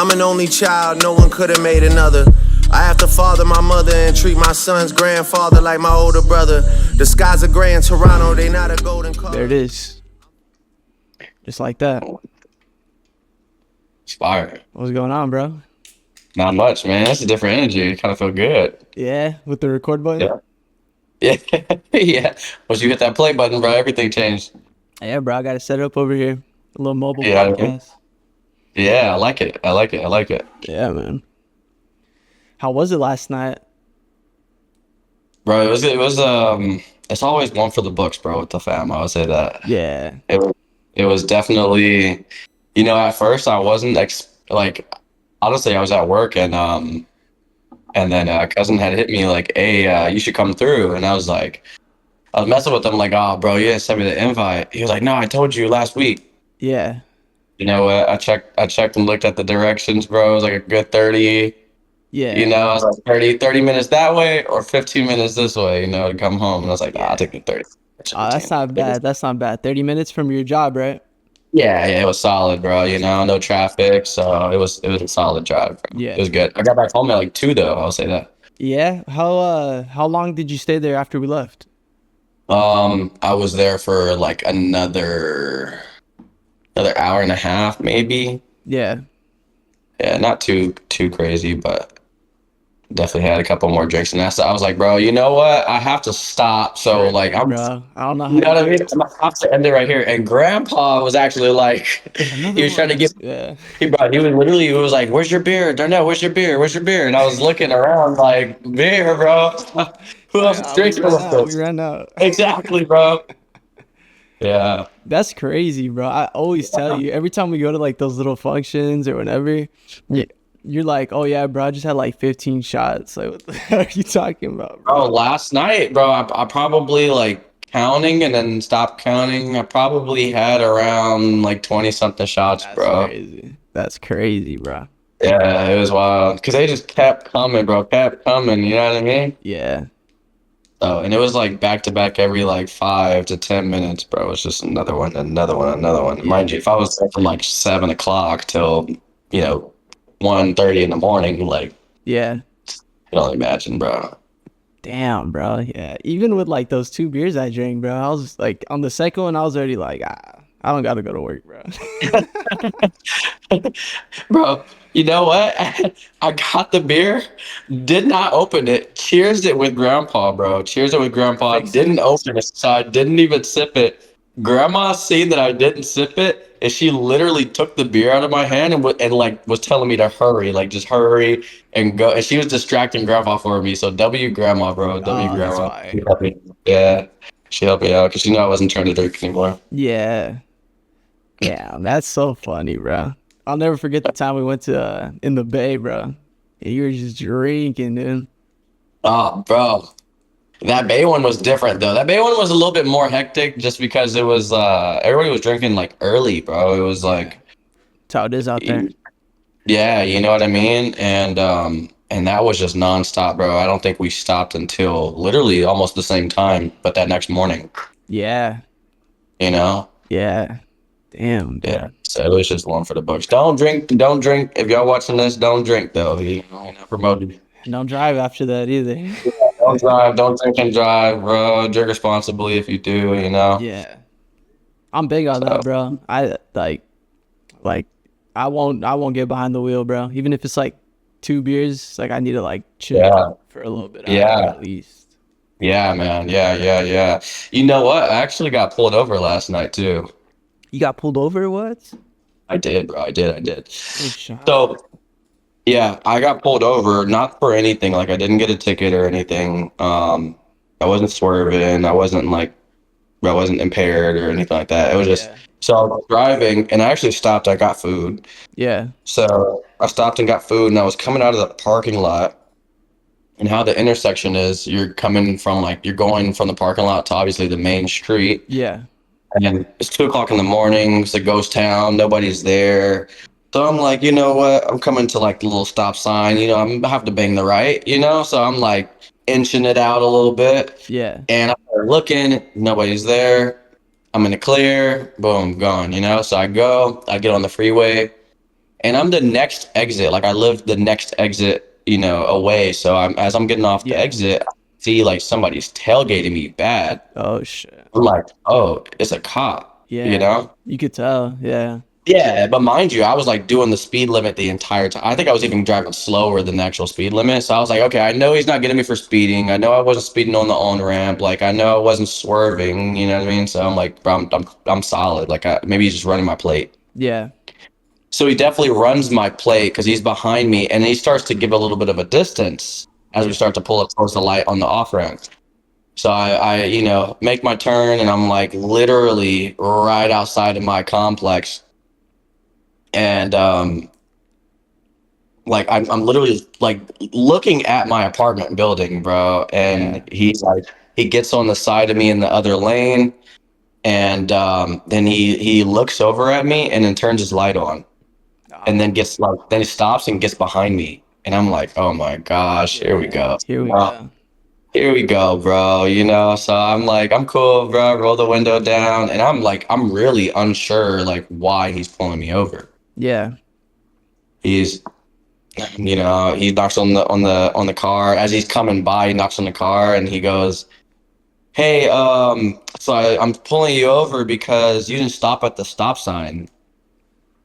I'm an only child, no one could have made another. I have to father my mother and treat my son's grandfather like my older brother. The skies are gray in Toronto, they not a golden color. There it is. Just like that. It's fire. What's going on, bro? Not much, man. That's a different energy. You kind of feel good. Yeah, with the record button? Yeah. Yeah. Yeah. Once you hit that play button, bro, everything changed. Yeah, bro, I got to set it up over here. A little mobile Yeah, podcast. Yeah, I like it. I like it. I like it. Yeah, man. How was it last night? Bro, it's always one for the books, bro, with the fam. I would say that. Yeah. It was definitely, at first I wasn't honestly, I was at work and then a cousin had hit me like, hey, you should come through. And I was messing with him like, oh, bro, you didn't send me the invite. He was like, no, I told you last week. Yeah. You know what? I checked and looked at the directions, bro. It was like a good 30. Yeah. I was like 30 minutes that way or 15 minutes this way, to come home. And I was like, I'll take the 30. Oh, that's not bad. That's not bad. 30 minutes from your job, right? Yeah, it was solid, bro. No traffic, so it was a solid drive, bro. Yeah. It was good. I got back home at like 2 though, I'll say that. Yeah. How long did you stay there after we left? I was there for like another hour and a half, maybe. Yeah. Yeah, not too crazy, but definitely had a couple more drinks, and I was like, bro, you know what? I have to stop. So like, Bro, I don't know. You know what I mean? I'm gonna have to end it right here. And Grandpa was actually like, he was trying to get. Yeah. He was like, "Where's your beer, Darnell? Where's your beer? Where's your beer?" And I was looking around like, "Beer, bro. Who else is drinking with us?" We ran out. Exactly, bro. Yeah. That's crazy, bro. I always tell you, every time we go to like those little functions or whatever, you're like, oh yeah, bro, I just had like 15 shots. Like, what the hell are you talking about, bro? Oh, last night, bro, I probably like counting and then stopped counting. I probably had around like 20 something shots, bro. That's crazy, bro. Yeah, it was wild because they just kept coming, bro. Kept coming. You know what I mean? Yeah. Oh, and it was like back to back every like 5 to 10 minutes, bro. It's just another one, another one, another one. Yeah. Mind you, if I was there from like 7 o'clock till 1:30 in the morning, like, yeah, you can only imagine, bro. Damn, bro. Yeah, even with like those 2 beers I drank, bro, I was like on the second one, I was already like, I don't gotta go to work, bro. Bro, you know what? I got the beer, did not open it, cheersed it with Grandpa, bro. Cheersed it with Grandpa, didn't open it, so I didn't even sip it. Grandma seen that I didn't sip it, and she literally took the beer out of my hand and was telling me to hurry, like just hurry and go. And she was distracting Grandpa for me. So W Grandma, bro. Grandma. Yeah, she helped me out because she knew I wasn't trying to drink anymore. Yeah. Yeah, that's so funny, bro. I'll never forget the time we went to in the Bay, bro. And you were just drinking, dude. Oh, bro. That Bay one was different though. That Bay one was a little bit more hectic just because it was everybody was drinking like early, bro. It was like that's how it is out there. Yeah, you know what I mean? And that was just nonstop, bro. I don't think we stopped until literally almost the same time, but that next morning. Yeah. You know? Yeah. Damn, dude. Yeah. So it was just one for the books. Don't drink. If y'all watching this, don't drink though. You're not promoted. Don't drive after that either. Yeah, don't drive. Don't drink and drive, bro. Drink responsibly if you do. Yeah. I'm big on that, bro. I I won't get behind the wheel, bro. Even if it's like 2 beers, like I need to like chill for a little bit. At least. Yeah, man. Yeah. You know what? I actually got pulled over last night too. You got pulled over? What? I did, bro. I did. So, yeah, I got pulled over, not for anything. Like, I didn't get a ticket or anything. I wasn't swerving. I wasn't impaired or anything like that. It was just, so I was driving and I actually stopped. I got food. Yeah. So I stopped and got food and I was coming out of the parking lot. And how the intersection is, you're going from the parking lot to obviously the main street. Yeah. And it's 2 o'clock in the morning. It's a ghost town. Nobody's there. So I'm like, you know what? I'm coming to like the little stop sign. I have to bang the right, So I'm like inching it out a little bit. Yeah. And I started looking. Nobody's there. I'm in the clear. Boom, gone, So I get on the freeway. and I'm the next exit. Like I live the next exit, away. So as I'm getting off the Yeah. exit, I see like somebody's tailgating me bad. Oh shit. I'm like, oh, it's a cop. Yeah. You could tell. Yeah. Yeah, but mind you, I was like doing the speed limit the entire time. I think I was even driving slower than the actual speed limit. So I was like, okay, I know he's not getting me for speeding. I know I wasn't speeding on the on ramp. Like I know I wasn't swerving. You know what I mean? So I'm like, bro, I'm solid. Like maybe he's just running my plate. Yeah. So he definitely runs my plate because he's behind me, and he starts to give a little bit of a distance as we start to pull up towards the light on the off ramp. So I make my turn, and I'm like literally right outside of my complex. And like I'm literally like looking at my apartment building, bro, and he gets on the side of me in the other lane, and then he looks over at me and then turns his light on, and then then he stops and gets behind me, and I'm like, oh my gosh, here we go. Here we go. Here we go, bro. So I'm like, I'm cool, bro. Roll the window down, and I'm really unsure like why he's pulling me over. Yeah. He's he knocks on the car as he's coming by. He knocks on the car and he goes, "Hey, so I'm pulling you over because you didn't stop at the stop sign."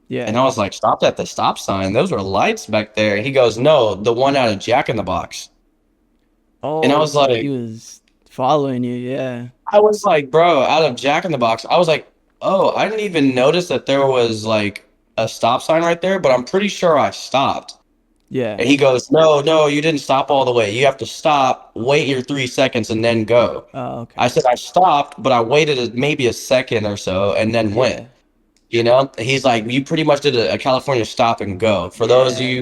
Yeah. And I was like, "Stopped at the stop sign? Those were lights back there." He goes, "No, the one out of Jack in the Box." Oh, And I was so like, he was following you. Yeah. I was like, bro, out of Jack in the Box. I was like, oh, I didn't even notice that there was like a stop sign right there, but I'm pretty sure I stopped. Yeah. And he goes, no, you didn't stop all the way. You have to stop, wait your 3 seconds, and then go. Oh, okay. I said, I stopped, but I waited maybe a second or so and then went. He's like, you pretty much did a California stop and go. For those of you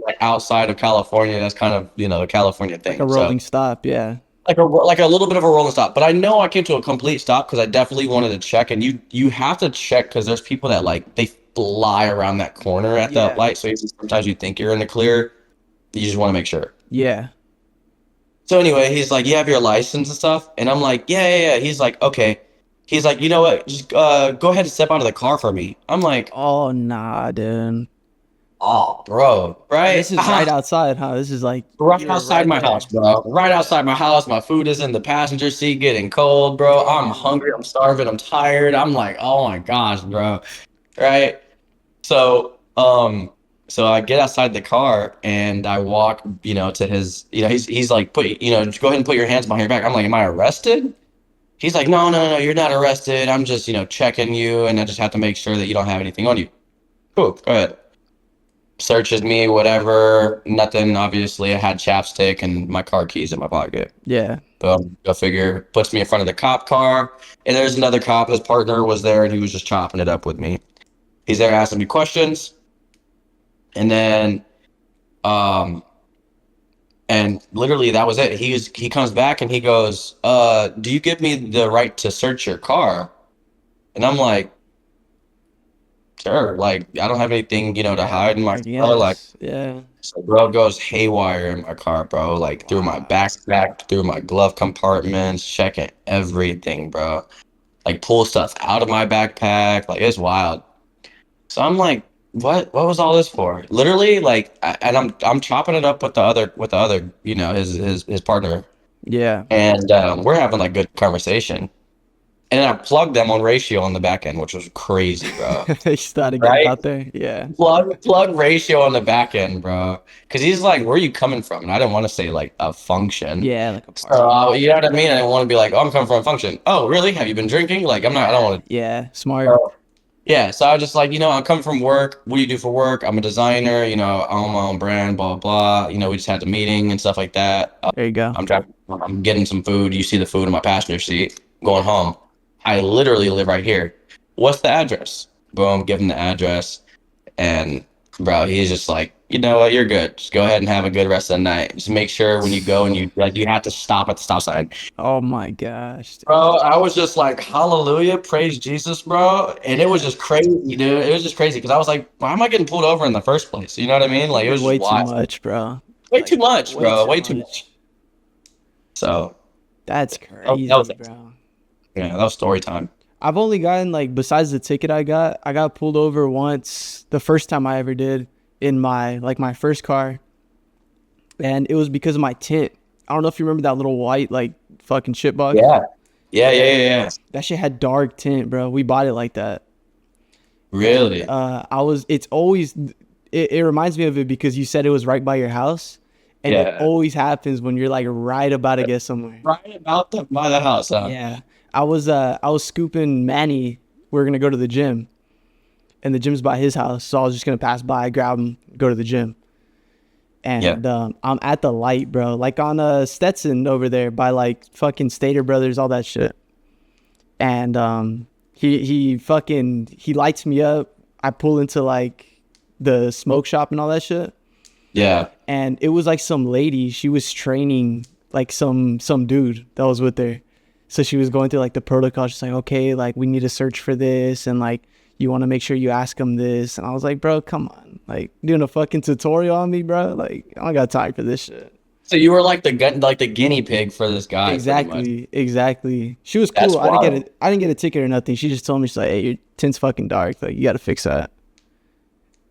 like outside of California, that's kind of, a California thing. Like a rolling stop. Yeah. Like a little bit of a rolling stop. But I know I came to a complete stop because I definitely wanted to check. And you have to check because there's people that like, they fly around that corner at that light. So sometimes you think you're in the clear. You just want to make sure. Yeah. So anyway, he's like, you have your license and stuff? And I'm like, yeah. He's like, okay. He's like, you know what? Just go ahead and step out of the car for me. I'm like, Oh, nah, dude. oh, bro, right? This is right outside, huh? This is like Right outside my house, bro. Right outside my house. My food is in the passenger seat getting cold, bro. I'm hungry. I'm starving. I'm tired. I'm like, oh my gosh, bro. Right? So, so I get outside the car and I walk, to his, he's like, go ahead and put your hands behind your back. I'm like, am I arrested? He's like, no, you're not arrested. I'm just, checking you, and I just have to make sure that you don't have anything on you. Cool, go ahead. Searches me, whatever. Nothing, obviously. I had chapstick and my car keys in my pocket. Yeah. Go figure. Puts me in front of the cop car, and there's another cop. His partner was there, and he was just chopping it up with me. He's there asking me questions, and then, and literally that was it. He comes back and he goes, do you give me the right to search your car? And I'm like, sure. Like, I don't have anything, to hide in my car. Like, yeah. So bro goes haywire in my car, bro. Like through my backpack, through my glove compartments, checking everything, bro. Like pull stuff out of my backpack. Like it's wild. So I'm like, what was all this for? Literally, like, and I'm chopping it up with the other, his partner, Yeah. and we're having like good conversation. And then I plugged them on Ratio on the back end, which was crazy, bro. They started getting out there. Yeah. Plug Ratio on the back end, bro. Because he's like, where are you coming from? And I didn't want to say like a function. Yeah, like a So, party. you know what I mean? I didn't want to be like, oh, I'm coming from a function. Oh, really? Have you been drinking? Like, I don't want to. Yeah, smart. Yeah, so I was just like, I'm coming from work. What do you do for work? I'm a designer, I own my own brand, blah, blah. We just had the meeting and stuff like that. There you go. I'm getting some food. You see the food in my passenger seat. Going home. I literally live right here. What's the address? Boom, give him the address. And, bro, he's just like, you know what? You're good. Just go ahead and have a good rest of the night. Just make sure when you go and you have to stop at the stop sign. Oh my gosh, dude. Bro, I was just like, hallelujah, praise Jesus, bro. And it was just crazy, dude. It was just crazy because I was like, why am I getting pulled over in the first place? You know what I mean? Like, it was way just too wild. much, bro. Way too much, bro. Way too much. So, That's crazy, was it. bro. Yeah, that was story time. I've only gotten like, besides the ticket I got pulled over once, the first time I ever did, in my first car, and it was because of my tint. I don't know if you remember that little white like fucking shit box. Yeah. That shit had dark tint, bro. We bought it like that. Really? It's always, it reminds me of it because you said it was right by your house, and it Yeah. always happens when you're like right about to get somewhere. Right about by the house, huh? Yeah. I was scooping Manny. We were gonna go to the gym, and the gym's by his house, so I was just gonna pass by, grab him, go to the gym. And I'm at the light, bro, like on Stetson over there by like fucking Stater Brothers, all that shit. And he lights me up. I pull into like the smoke shop and all that shit. Yeah. And it was like some lady. She was training like some dude that was with her. So she was going through like the protocol. She's like, okay, like we need to search for this, and like you want to make sure you ask him this. And I was like, bro, come on, like doing a fucking tutorial on me, bro. Like I don't got time for this shit. So you were like the guinea pig for this guy. Exactly. She was That's cool. wild. I didn't get a ticket or nothing. She just told me, she's like, hey, your tint's fucking dark. Like you got to fix that.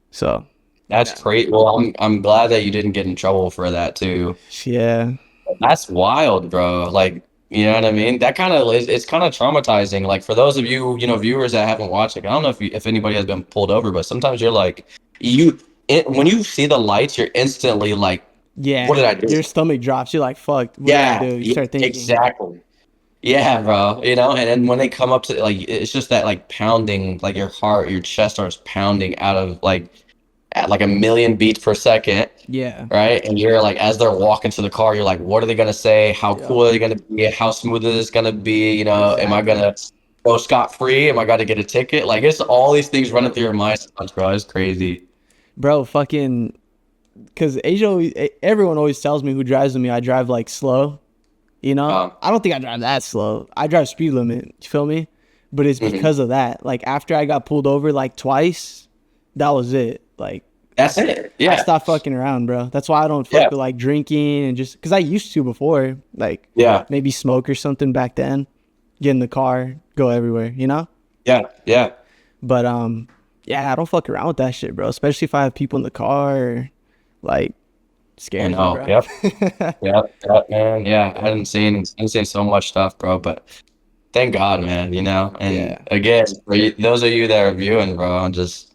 So That's crazy. Well, I'm glad that you didn't get in trouble for that too. yeah. That's wild, bro. Like, you know what I mean? That kind of is, it's kind of traumatizing. Like for those of you, viewers that haven't watched it, I don't know if anybody has been pulled over, but sometimes you're like, when you see the lights, you're instantly like, Yeah. what did I do? Your stomach drops. You're like, fuck. What did I do? You start thinking. exactly. Yeah, bro. And then when they come up to like, it's just that like pounding, like your chest starts pounding out of like at like a million beats per second. Yeah. Right. And you're like, as they're walking to the car, you're like, what are they going to say? How cool are they going to be? How smooth is this going to be? Am I going to go scot free? Am I going to get a ticket? Like, it's all these things running through your mind, bro. It's crazy. Bro, fucking, because everyone always tells me who drives with me, I drive like slow. I don't think I drive that slow. I drive speed limit. You feel me? But it's because of that. Like, after I got pulled over like twice, that was it. Like, that's it. Yeah. I stopped fucking around, bro. That's why I don't fuck with like drinking and just because I used to before, like maybe smoke or something back then. Get in the car, go everywhere, Yeah. But I don't fuck around with that shit, bro. Especially if I have people in the car, or, like scares me, bro. Yep, man. Yeah, I didn't see so much stuff, bro. But thank God, man. And again, for those of you that are viewing, bro, just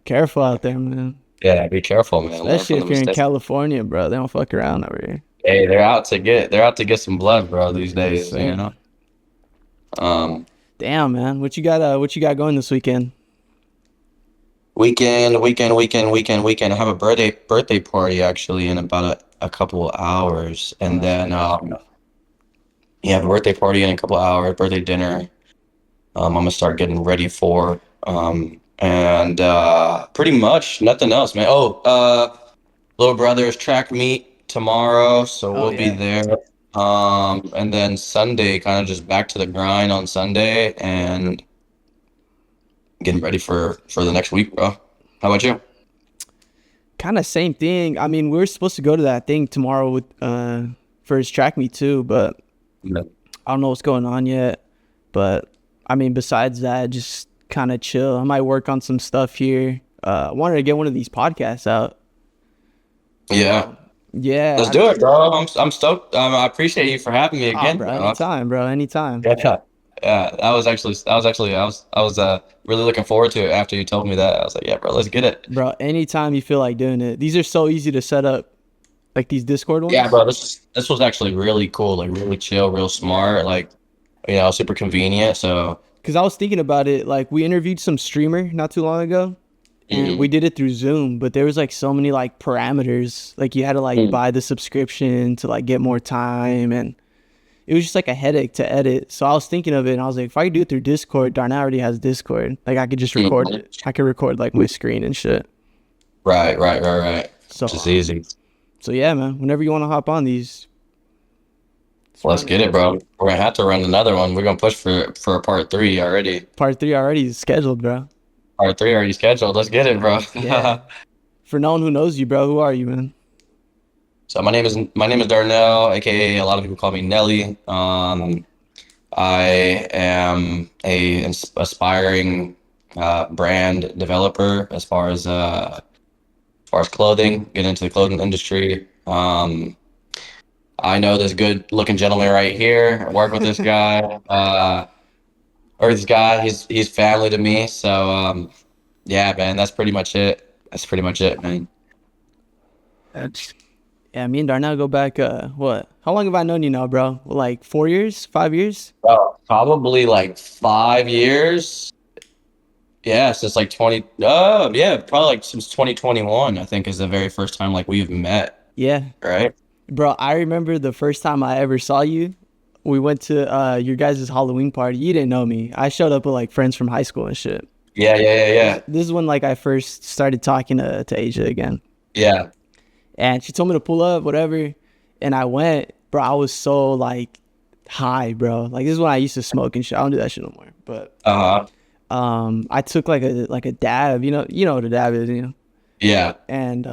careful out there, man. Yeah, be careful, man. Especially if you're in California, bro. They don't fuck around over here. Hey, they're out to get some blood, bro, these days. Damn, man. What you got going this weekend? Weekend. I have a birthday party actually in about a couple of hours, and then have a birthday party in a couple of hours, birthday dinner. I'm gonna start getting ready for and pretty much nothing else, man. Little brother's track meet tomorrow, so we'll be there. And then Sunday, kind of just back to the grind on Sunday and getting ready for the next week, bro. How about you? Kind of same thing. I mean, we're supposed to go to that thing tomorrow with for his track meet too, but I don't know what's going on yet. But I mean, besides that, just kind of chill. I might work on some stuff here. I wanted to get one of these podcasts out. Yeah. Yeah. Let's do it, bro. I'm stoked. I appreciate you for having me again, bro. Anytime, bro. Anytime. Yeah. I was really looking forward to it after you told me that. I was like, yeah, bro, let's get it. Bro, anytime you feel like doing it. These are so easy to set up. Like these Discord ones. Yeah, bro. This was actually really cool. Like really chill, real smart. Like, super convenient. So. Because I was thinking about it, like we interviewed some streamer not too long ago, and we did it through Zoom, but there was like so many like parameters, like you had to like buy the subscription to like get more time, and it was just like a headache to edit. So I was thinking of it, and I was like, if I could do it through Discord, Darnell already has Discord, like I could just record it. I could record like my screen and shit. Right. So just easy. So yeah, man, whenever you want to hop on these. Let's get it, bro. We're gonna have to run another one. We're gonna push for a part 3 already. Part 3 already is scheduled, bro. Part 3 already scheduled. Let's get it, bro. Yeah. For no one who knows you, bro, who are you, man? So my name is Darnell, aka a lot of people call me Nelly. I am a aspiring brand developer as far as clothing, get into the clothing industry. I know this good looking gentleman right here. I work with this guy, or this guy. He's family to me. So yeah, man, that's pretty much it. That's pretty much it, man. That's, yeah, me and Darnell go back, what? How long have I known you now, bro? Like 4 years, 5 years? Probably like 5 years. Yeah, since like 20. Yeah, probably like since 2021. I think is the very first time like we've met, Yeah. right? Bro, I remember the first time I ever saw you. We went to your guys' Halloween party. You didn't know me. I showed up with like friends from high school and shit. Yeah, yeah, yeah, yeah, This is when like I first started talking to Asia again. yeah. And she told me to pull up, whatever. And I went, bro. I was so like high, bro. Like this is when I used to smoke and shit. I don't do that shit no more. But Uh-huh. I took like a dab, you know what a dab is, you know. Yeah. And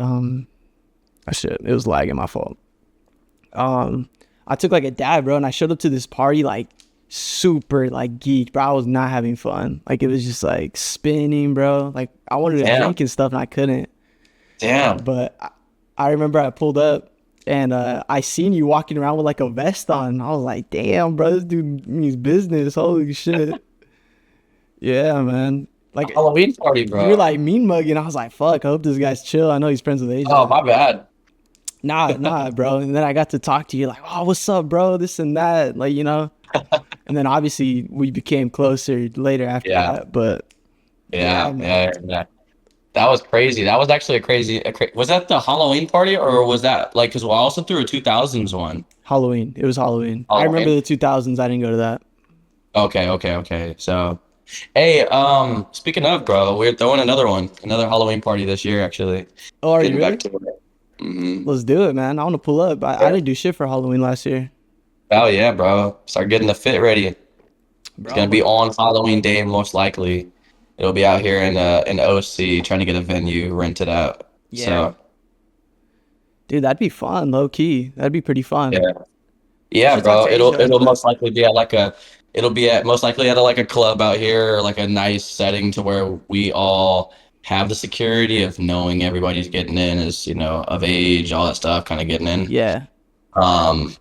shit, it was lagging, my fault. I took like a dab, bro, and I showed up to this party like super like geek, bro. I was not having fun. Like it was just like spinning, bro. Like I wanted to Damn. drink and stuff and I couldn't. Damn. But I remember I pulled up and I seen you walking around with like a vest on. I was like, damn, bro, this dude means business. Holy shit. Yeah, man. Like Halloween party, you bro. were like mean mugging. I was like, fuck, I hope this guy's chill. I know he's friends with Asia. Oh, my bad. Nah, bro. And then I got to talk to you like, oh, what's up, bro? This and that, like, you know. And then obviously we became closer later after Yeah. that. But Yeah, man. yeah, yeah. That was crazy. That was actually was that the Halloween party or was that like, because we also threw a 2000s one. Halloween. It was Halloween. I remember Halloween. the 2000s. I didn't go to that. Okay, okay, okay. So, hey, speaking of, bro, we're throwing another Halloween party this year, actually. Oh, are you Getting really? back to it. Let's do it, man. I want to pull up. I didn't do shit for Halloween last year. Oh yeah, bro. Start getting the fit ready. It's gonna be on Halloween day, most likely. It'll be out here in OC, trying to get a venue rented out. Yeah. So Dude, that'd be fun, low key. That'd be pretty fun. yeah, yeah, should bro. talk to It'll Asia. it'll most likely be at like a it'll be at most likely at like a club out here, or like a nice setting to where we all have the security of knowing everybody's getting in, is of age, all that stuff, kind of getting in. Yeah. Um,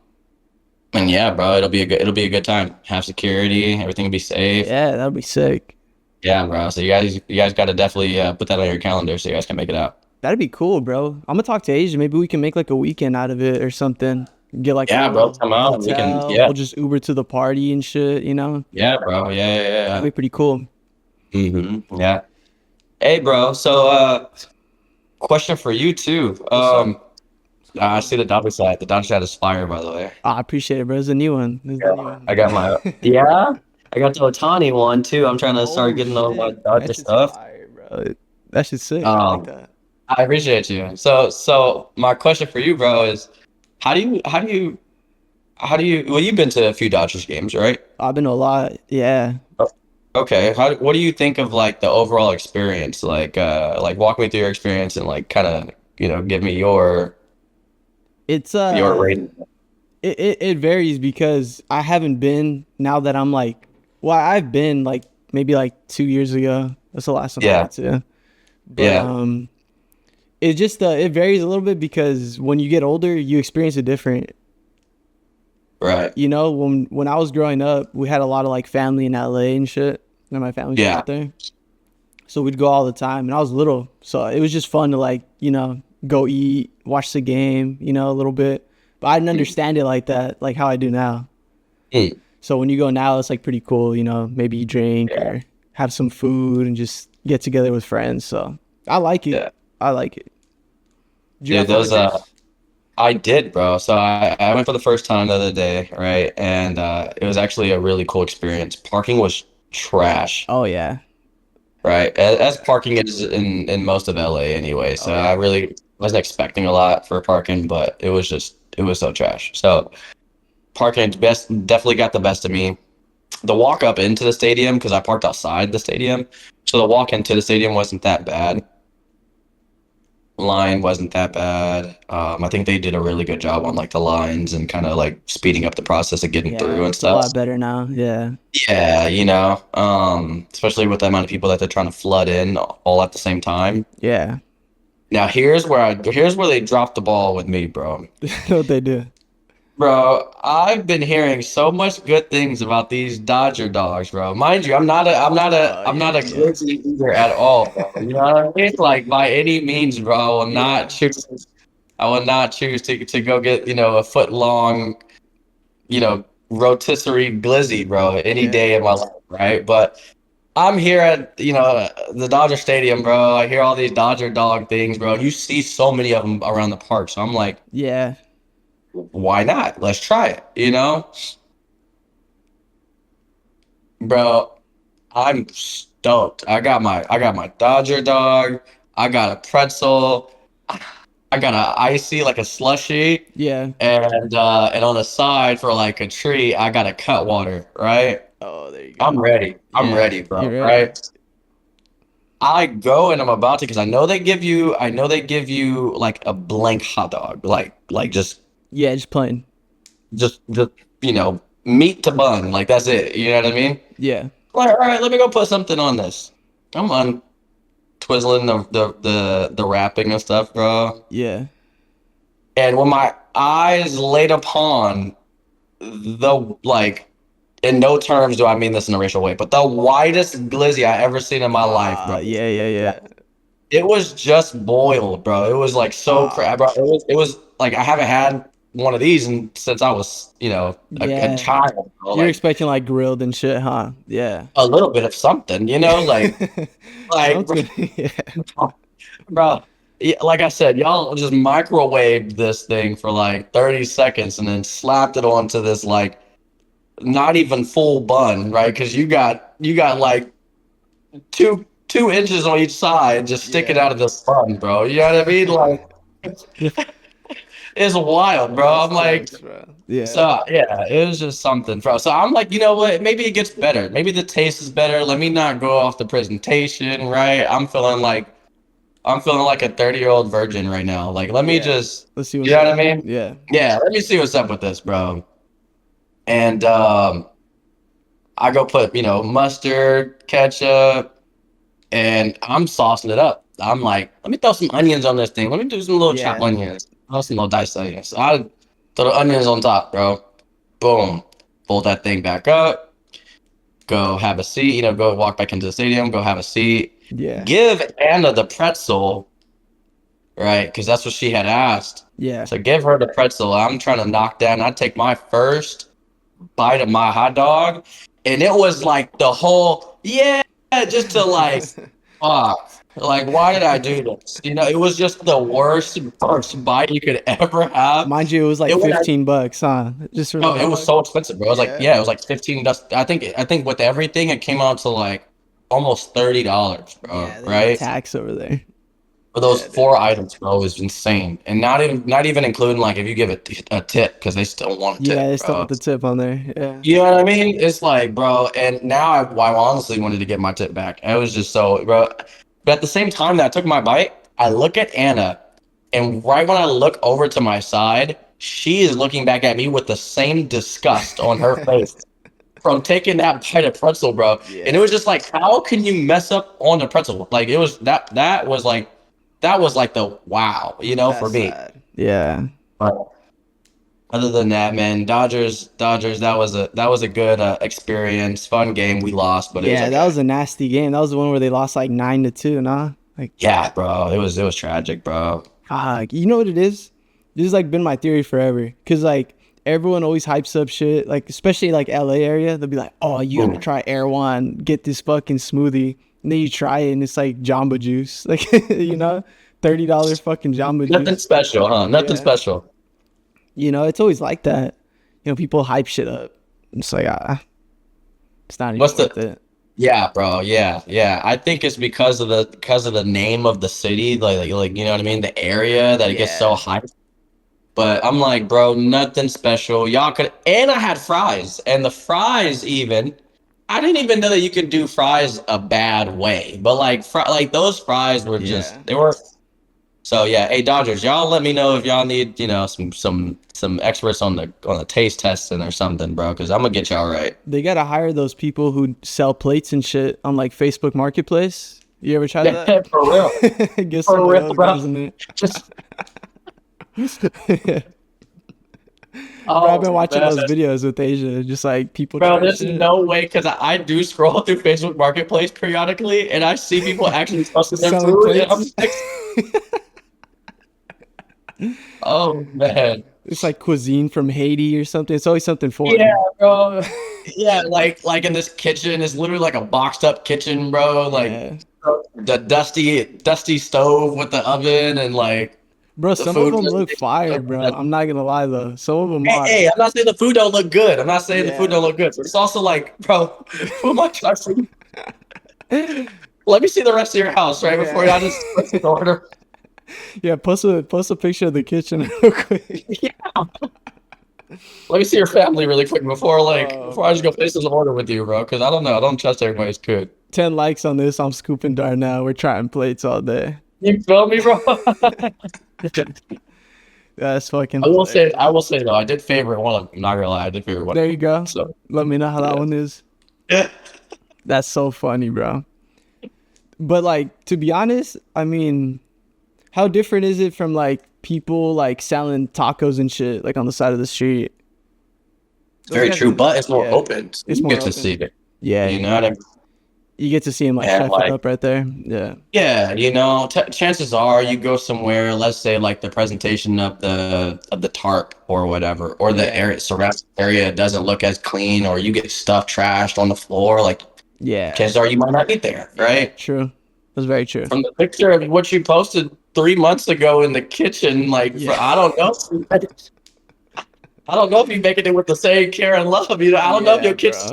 and yeah, bro, it'll be a good time. Have security, everything will be safe. Yeah, that'd be sick. Yeah, bro. So you guys got to definitely put that on your calendar so you guys can make it out. That'd be cool, bro. I'm gonna talk to Asia. Maybe we can make like a weekend out of it or something. Get like Yeah, a bro, come on. We can, hotel. yeah, We'll just Uber to the party and shit, you know? yeah, bro. Yeah, yeah, That'd yeah. be pretty cool. Yeah. Hey, bro. So, question for you too. I see the Dodger side. The Dodger side is fire, by the way. I appreciate it, bro. It's a new one. It's a new one. I got my yeah. I got the Otani one too. I'm trying to start getting all my Shit. Dodger That shit's stuff. fire, bro. That shit's sick. I like Um, that. I appreciate you. So my question for you, bro, is how do you well, you've been to a few Dodgers games, right? I've been to a lot. Yeah. Okay. What do you think of like the overall experience? Like walk me through your experience and like kind of, give me your It's rating. it varies because I haven't been now that I'm like, well, I've been like maybe like 2 years ago. That's the last time I Yeah. went to. But Yeah. it just it varies a little bit because when you get older, you experience it different. Right. You know, when I was growing up, we had a lot of like family in LA and shit, and my family's Yeah. out there. So we'd go all the time, and I was little, so it was just fun to like, go eat, watch the game, a little bit. But I didn't understand it like that, like how I do now. Mm. So when you go now, it's like pretty cool, maybe you drink or have some food and just get together with friends. So I like it. Yeah. I like it. Did you Dude, have fun those with yours? I did, bro. So I went for the first time the other day, right? And it was actually a really cool experience. Parking was trash, Oh yeah. right? As parking is in most of LA anyway. So Oh, yeah. I really wasn't expecting a lot for parking, but it was so trash. So parking definitely got the best of me. The walk up into the stadium, because I parked outside the stadium, so the walk into the stadium wasn't that bad. Line wasn't that bad. I think they did a really good job on like the lines and kind of like speeding up the process of getting Yeah, through and it's a stuff. lot better now. Yeah. Yeah, especially with the amount of people that they're trying to flood in all at the same time. Yeah. Now here's where they dropped the ball with me, bro. What they do. Bro, I've been hearing so much good things about these Dodger dogs, bro. Mind you, I'm not a Yeah. Grizzly either at all, bro. You know what I mean? Like by any means, bro. I will not choose to go get, a foot long, rotisserie glizzy, bro, any Yeah. day of my life, right? But I'm here at, the Dodger Stadium, bro. I hear all these Dodger dog things, bro. You see so many of them around the park. So I'm like, Yeah. why not? Let's try it, Bro, I'm stoked. I got my Dodger dog. I got a pretzel. I got a icy like a slushy, Yeah. and on the side for like a treat, I got a cut water, right? Oh, there you I'm go. ready. I'm Yeah. ready, bro. You're ready. Right? I go and I'm about to because I know they give you like a blank hot dog, like Yeah, just plain. just meat to bun, like that's it. You know what I mean? Yeah. Like, all right, let me go put something on this. I'm on twizzling the wrapping and stuff, bro. Yeah. And when my eyes laid upon the like, in no terms do I mean this in a racial way, but the widest glizzy I ever seen in my life, bro. Yeah, yeah, yeah. It was just boiled, bro. It was like so crap, bro. It was like I haven't had one of these since I was, a Yeah. child, bro. You're Like expecting like grilled and shit, huh? Yeah. a little bit of something, like Sounds good. Yeah. bro. Yeah, like I said, y'all just microwaved this thing for like 30 seconds and then slapped it onto this like not even full bun, right? Because you got like two inches on each side just sticking Yeah. out of this bun, bro. You know what I mean? Like it's wild, bro. I'm like, Yeah. so yeah, it was just something, bro. So I'm like, you know what? Maybe it gets better. Maybe the taste is better. Let me not go off the presentation, right? I'm feeling like a 30-year-old virgin right now. Like, let me Yeah. just, Let's see you what's know what I up. mean? Yeah. Yeah, let me see what's up with this, bro. And I go put, mustard, ketchup, and I'm saucing it up. I'm like, let me throw some onions on this thing. Let me do some little chopped Yeah. onions. Throw some little diced onions. So I throw the onions on top, bro. Boom. Fold that thing back up. Go have a seat. Go walk back into the stadium. Go have a seat. Yeah. Give Anna the pretzel, right? Because that's what she had asked. Yeah. So give her the pretzel. I'm trying to knock down. I take my first bite of my hot dog, and it was like the whole just to like, fuck. Like, why did I do this? It was just the worst first bite you could ever have. Mind you, it was like It was, $15, huh? Just for no, it was so expensive, bro. It was like, Yeah. it was like 15. I think with everything, it came out to like almost $30, bro. Yeah, there's a Right? tax over there. For those Yeah, dude. 4 items, bro, is insane, and not even including like if you give it a tip because they still want a tip, Yeah, they still bro. put the tip on there. Yeah. You know what I mean? It's like, bro, and now I honestly wanted to get my tip back. I was just so, bro. But at the same time that I took my bite, I look at Anna, and right when I look over to my side, she is looking back at me with the same disgust on her face from taking that bite of pretzel, bro. And it was just like, how can you mess up on the pretzel? Like it was that was like the wow, for That's me. sad. Yeah. But other than that, man, Dodgers, that was a good experience, fun game. We lost, but it was Yeah, okay. that was a nasty game. That was the one where they lost like 9-2, nah? Like, Yeah, bro, it was tragic, bro. you know what it is? This has like been my theory forever. Cause like everyone always hypes up shit, like especially like LA area. They'll be like, "Oh, you gotta try Air One, get this fucking smoothie." And then you try it, and it's like Jamba Juice, like $30 fucking Jamba Nothing Juice. special, huh? Nothing Yeah. special. It's always like that. People hype shit up. It's like it's not even What's worth the? it. Yeah, bro. Yeah. I think it's because of the name of the city, like you know what I mean, the area that it gets so Yeah. hyped. But I'm like, bro, nothing special. Y'all could, and I had fries, and the fries even. I didn't even know that you could do fries a bad way, but like those fries were just Yeah. So yeah, hey Dodgers, y'all let me know if y'all need, you know, some experts on the taste testing or something, bro, because I'm gonna get y'all right. They gotta hire those people who sell plates and shit on like Facebook Marketplace. You ever tried that? For real. Get For some of real, those bro. guys in Just there. Bro, I've oh been watching man. those videos with Asia, just like people Bro, trying there's shit. no way because I do scroll through Facebook Marketplace periodically, and I see people actually posting their Selling food, and I'm plates. just like, oh man, It's like cuisine from Haiti or something. It's always something yeah, foreign. bro, yeah, like in this kitchen, it's literally like a boxed up kitchen, bro, like Yeah. the dusty stove with the oven and like Bro, the some of food. them look fire, bro. I'm not gonna lie though. Some of them Hey, are. hey, I'm not saying the food don't look good. I'm not saying the food Yeah. don't look good. But it's also like, bro, who am I trying to? Let me see the rest of your house, right? Before Yeah. y'all just place an order. Yeah, post a picture of the kitchen real quick. Yeah. Let me see your family really quick Oh, before I just go bro. place this order with you, bro. Because I don't know. I don't trust everybody's good. 10 likes on this. I'm scooping dart now. We're trying plates all day. You feel me, bro? That's fucking I hilarious. will say though, I did favorite one. I'm not gonna lie, I did favorite one. There you go. So Let me know how that yeah. one is. Yeah. That's so funny, bro. But like, to be honest, I mean, how different is it from like people like selling tacos and shit like on the side of the street? It's Those very guys true, are, but it's more yeah, open. So it's you more get to see open. it. Yeah, You know yeah. what I mean? You get to see him like And chef it like up right there. Yeah. yeah, you know, chances are you go somewhere, let's say like the presentation of the tarp or whatever, or the Yeah. area surrounding area doesn't look as clean, or you get stuff trashed on the floor, like Yeah. chances are you might not be there, right? True. That's very true. From the picture of what you posted 3 months ago in the kitchen, like Yeah. I don't know. I don't know if you're making it with the same care and love, you know. I don't know if Yeah, your kids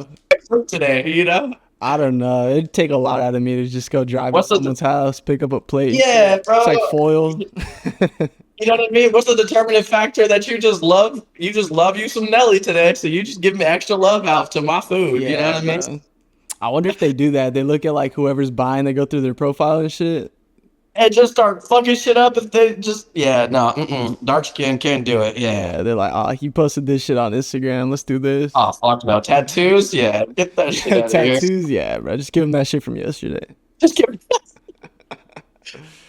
bro. today, you know. I don't know. It'd take a lot out of me to just go drive to What's the someone's house, pick up a plate and yeah, shit. It's bro. like foil. You know what I mean? What's the determining factor that you just love you some Nelly today, so you just give me extra love out to my food. You know Yeah, what I mean? bro. I wonder if they do that. They look at like whoever's buying, they go through their profile and shit. And just start fucking shit up if they just yeah, no, dark skin can't do it. Yeah. Yeah, they're like, oh, he posted this shit on Instagram. Let's do this. Oh fuck no. Tattoos? Yeah, get that shit out of here. Tattoos, yeah, bro. Just give him that shit from yesterday. Just give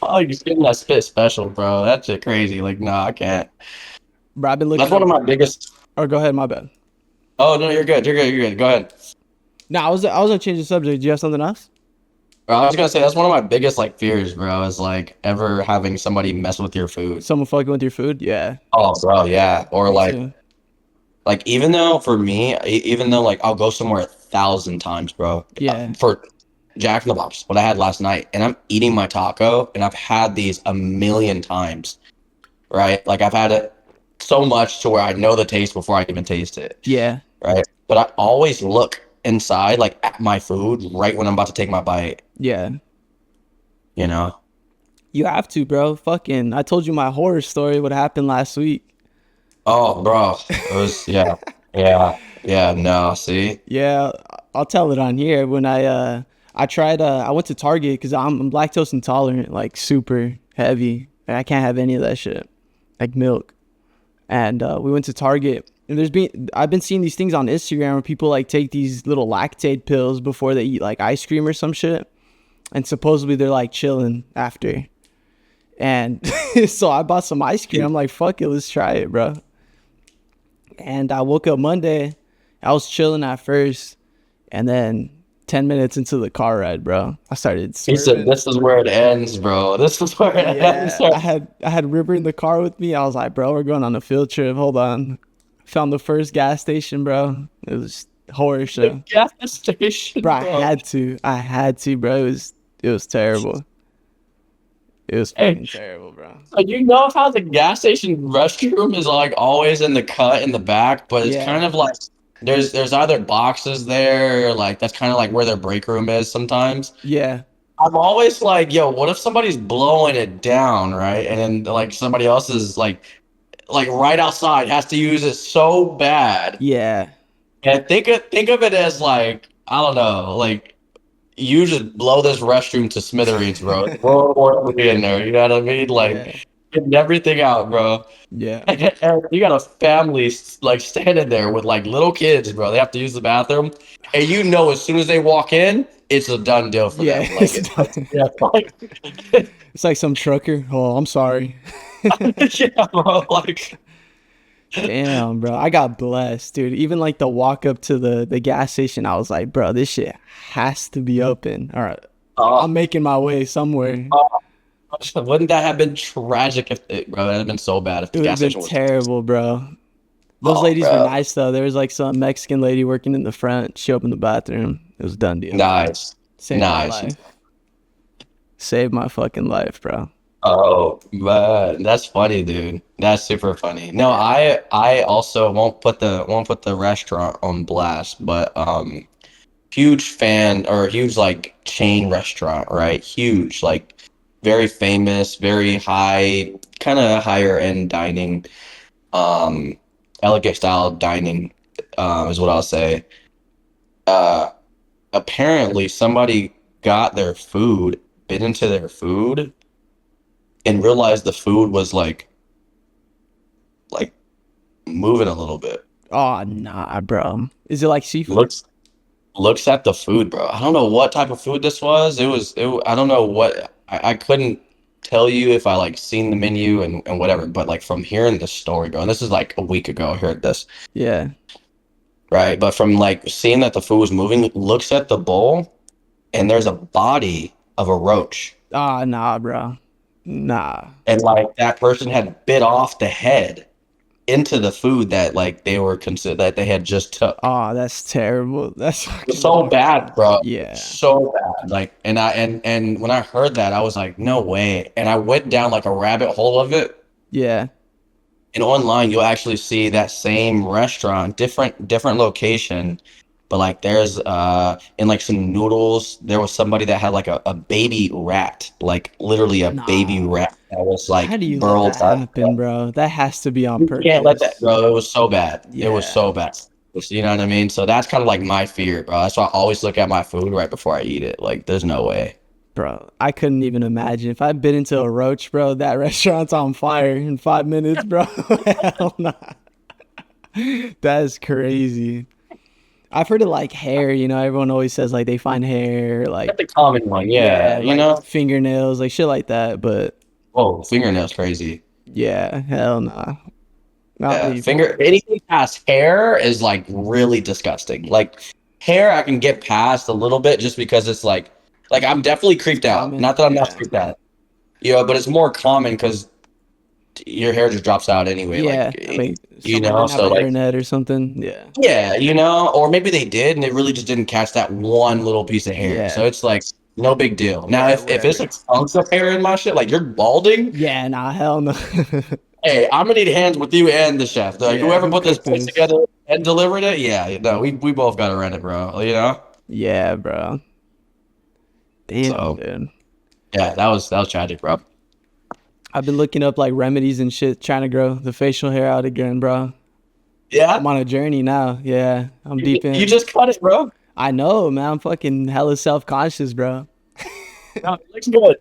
oh, just give that spit special, bro. That shit crazy. Like, nah, I can't. Bro, I've been That's looking one up. of my biggest Oh, go ahead. My bad. oh no, you're good. You're good. You're good. Go ahead. No, I was gonna change the subject. Do you have something else? Bro, I was gonna say that's one of my biggest like fears, bro, is like ever having somebody mess with your food. Someone fucking with your food? Yeah, Oh, bro, yeah. Or me like too. even though for me, even though like I'll go somewhere 1,000 times, bro, Yeah, for Jack in the Box, what I had last night, and I'm eating my taco, and I've had these a million times, right? Like I've had it so much to where I know the taste before I even taste it, yeah, right? But I always look inside, like at my food, right when I'm about to take my bite, yeah. you know? You have to, bro. Fucking, I told you my horror story. What happened last week? Oh, bro, it was yeah, yeah. No, see, Yeah, I'll tell it on here. When I tried I went to Target because I'm lactose intolerant, like super heavy, and I can't have any of that shit, like milk. And we went to Target, and I've been seeing these things on Instagram where people like take these little lactate pills before they eat like ice cream or some shit, and supposedly they're like chilling after. And so I bought some ice cream. I'm like, fuck it, let's try it, bro. And I woke up Monday. I was chilling at first, and then 10 minutes into the car ride, bro, I started he said, swerving. "This is where it ends, bro. This is where it ends." Yeah, I had River in the car with me. I was like, bro, we're going on a field trip. Hold on. Found the first gas station, bro. It was horror show. Gas station, Bro, I bro. had to, bro. It was terrible. It was Hey, fucking terrible, bro. so you know how the gas station restroom is like always in the cut in the back, but it's Yeah. kind of like there's either boxes there, or like that's kind of like where their break room is sometimes. Yeah. I'm always like, yo, what if somebody's blowing it down, right? And then like somebody else is like right outside has to use it so bad. Yeah. And think of it as like, I don't know, like you just blow this restroom to smithereens, bro. World War III in there. You know what I mean? Like Yeah. getting everything out, bro. Yeah. And you got a family like standing there with like little kids, bro. They have to use the bathroom, and you know as soon as they walk in, it's a done deal for Yeah. them. Like it's yeah, like, It's like some trucker. Oh, I'm sorry. yeah, bro. Like Damn, bro. I got blessed, dude. Even like the walk up to the gas station, I was like, bro, this shit has to be open. All right. oh, I'm making my way somewhere. wouldn't that have been tragic if bro? That'd have been so bad if It the would gas have been station was. terrible, bro. Those Oh, ladies were bro. nice though. There was like some Mexican lady working in the front. She opened the bathroom. It was a done deal. Nice, Saved my nice. life. Saved my fucking life, bro. Oh, man, that's funny, dude. That's super funny. No, I also won't put the restaurant on blast, but huge fan or huge like chain restaurant, right? Huge, like very famous, very high, kind of higher end dining, um, elegant style dining, is what I'll say. Uh, Apparently somebody got their food, bit into their food, and realized the food was like moving a little bit. Oh nah, bro. Is it like seafood? Looks at the food, bro. I don't know what type of food this was. I don't know what I couldn't tell you if I like seen the menu and whatever, but like from hearing this story, bro, and this is like a week ago I heard this, Yeah. right? But from like seeing that the food was moving, looks at the bowl and there's a body of a roach. Ah, nah, bro. Nah. And like that person had bit off the head into the food that like they were consider that they had just took. Oh, that's terrible. That's fucking So bad, bro. Yeah. So bad. Like, and when I heard that, I was like, no way. And I went down like a rabbit hole of it. Yeah. And online, you'll actually see that same restaurant, different location. But like, there's in like some noodles, there was somebody that had like a baby rat, like literally a Nah. baby rat that was like How do you burrowed let that up. happen, bro? That has to be on You purpose. can't let that, bro. It was so bad. It was Yeah. so bad. You know what I mean? So that's kind of like my fear, bro. That's why I always look at my food right before I eat it. Like, there's no way. Bro, I couldn't even imagine. If I bit into a roach, bro, that restaurant's on fire in 5 minutes, bro. Hell nah. That is crazy. I've heard of like hair, everyone always says like they find hair, like That's the common one, yeah. You like know? fingernails, like shit like that. But Oh, fingernails crazy. yeah, hell nah. Not Yeah, me. anything past hair is like really disgusting. Like hair, I can get past a little bit just because it's like I'm definitely creeped out. Common, Not that I'm not yeah. creeped out, but it's more common because your hair just drops out anyway. Yeah, Like, I mean, you someone know, didn't have so a like, hairnet or something. Yeah, yeah, or maybe they did and they really just didn't catch that one little piece of hair. Yeah. So it's like no big deal. Now, Yeah, if it's a chunk of hair in my shit, like you're balding, yeah, nah, hell no. hey, I'm gonna need hands with you and the chef. Like Yeah, whoever who put this cooked place this? together and delivered it, yeah, no, we both got to rent it, bro. You know? Yeah, bro. Damn, So- dude. Yeah, that was tragic, bro. I've been looking up like remedies and shit, trying to grow the facial hair out again, bro. Yeah, I'm on a journey now. Yeah, I'm deep in. you just cut it, bro. I know, man. I'm fucking hella self-conscious, bro. No, it looks good.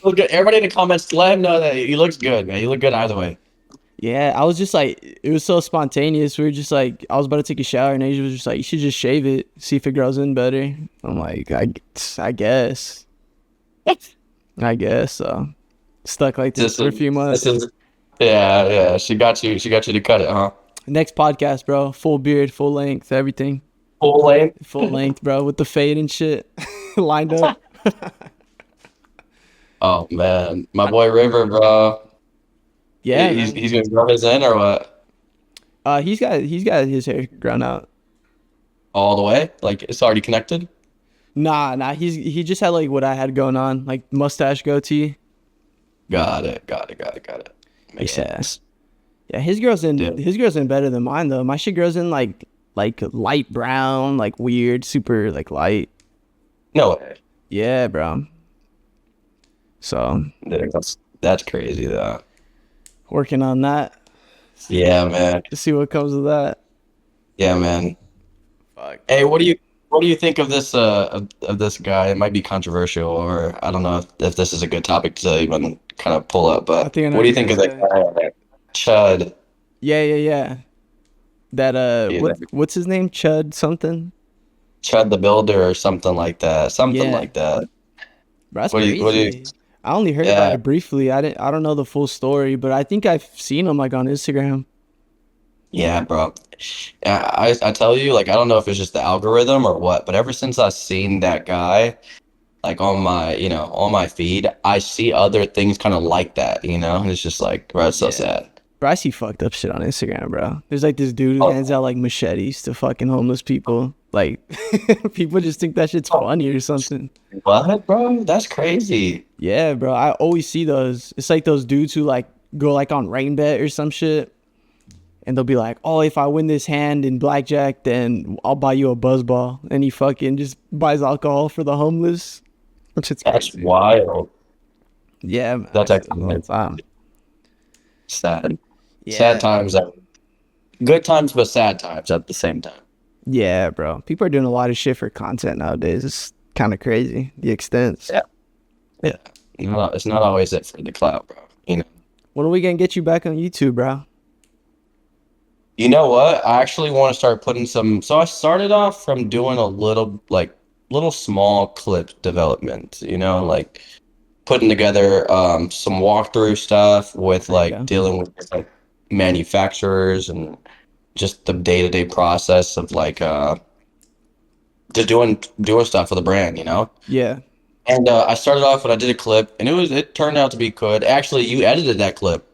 Look good. Everybody in the comments, let him know that he looks good, man. You look good either way. Yeah, I was just like, it was so spontaneous. We were just like, I was about to take a shower, and Asia was just like, you should just shave it, see if it grows in better. I'm like, I guess. I guess so. Stuck like this for a few months. Yeah. She got you to cut it, huh? Next podcast, bro. Full beard, full length, everything. Full length. Full length, bro, with the fade and shit lined up. Oh man, my boy River, bro. Yeah, he's man. gonna grow his in or what? He's got his hair grown out. All the way? Like it's already connected? Nah. He just had like what I had going on, like mustache, goatee. Got it. Makes Yeah. sense. Yeah, his grows in Yeah. better than mine though. My shit grows in like light brown, like weird, super like light. No way. Yeah, bro. So Dude, that's crazy though. working on that Yeah, man. to see what comes of that. Yeah, man. Fuck. Hey, what do what do you think of this of this guy? It might be controversial, or I don't know if this is a good topic to even kind of pull up. I But think I know what what do you you're think gonna of that say. guy, Chud? Yeah, yeah, yeah. That Yeah, what's his name? Chud something. Chud the Builder or something like that. Something Yeah, like that. bro, that's What do you? crazy. I only heard about Yeah, it briefly. I don't know the full story, but I think I've seen him like on Instagram. yeah, bro. Yeah, I tell you, like I don't know if it's just the algorithm or what, but ever since I seen that guy, like on my, on my feed, I see other things kind of like that, and it's just like, bro, it's so Yeah. sad. Bro, I see fucked up shit on Instagram, bro. There's like this dude who Oh, hands out like machetes to fucking homeless people. Like people just think that shit's oh, funny or something. what, bro? That's crazy. Yeah, bro. I always see those. It's like those dudes who like go like on rain bet or some shit. And they'll be like, "Oh, if I win this hand in blackjack, then I'll buy you a buzz ball." And he fucking just buys alcohol for the homeless, which is That's crazy. wild. Yeah, man, I That's see those all actually the time. sad. Sad Yeah, times, good times, but sad times at the same time. yeah, bro. People are doing a lot of shit for content nowadays. It's kind of crazy the extents. Yeah, yeah. It's not always it for the clout, bro. When are we gonna get you back on YouTube, bro? You know what? I actually want to start putting some. So I started off from doing a little small clip development, like putting together some walkthrough stuff with There you like go. dealing with like manufacturers and just the day-to-day process of like just doing stuff for the brand. Yeah. And I started off when I did a clip, and it turned out to be good. Actually, you edited that clip.